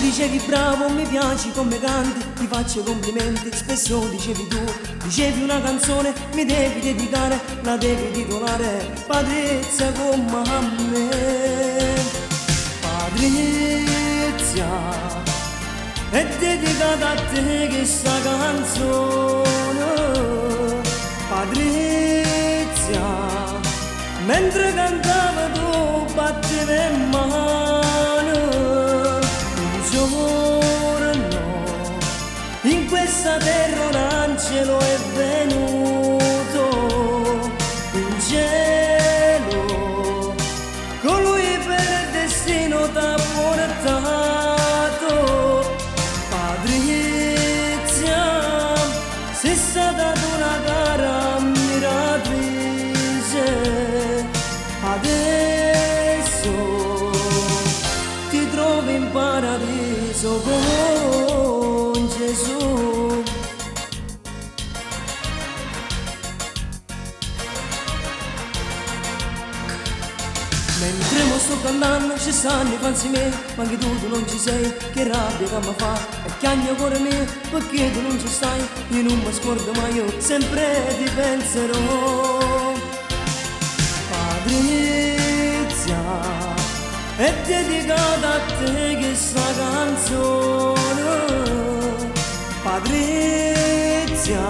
dicevi bravo, mi piaci come canti, ti faccio complimenti, spesso dicevi tu, dicevi una canzone, mi devi dedicare, la devi titolare, Patrizia come a me. Patrizia, è dedicata a te questa canzone, Patrizia, mentre cantava tu battevi in mano. In questa terra un angelo è venuto, in cielo, colui per il destino t'ha portato. Patrizia, sei stata una cara ammiratrice, adesso ti trovi in paradiso con Gesù. Mentre mo sto cantando ci stanno i fanzi miei, ma anche tu non ci sei, che rabbia che mi fa, e chiagno cuore mio, perché tu non ci stai, io non mi scordo mai, io sempre ti penserò. Patrizia, è dedicata a te questa canzone, Patrizia,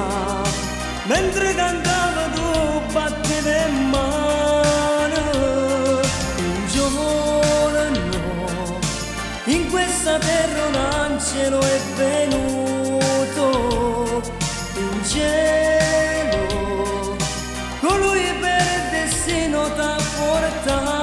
mentre cantava tu battevi in mano, un giorno in questa terra un angelo è venuto, in cielo, colui per il destino t'ha portato.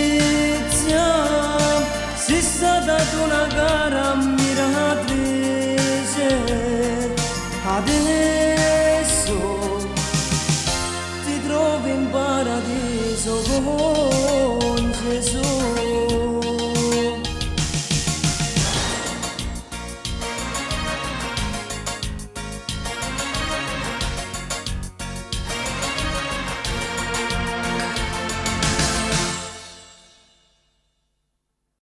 Patrizia, sei stata una cara ammiratrice, adesso ti trovi in paradiso con Gesù.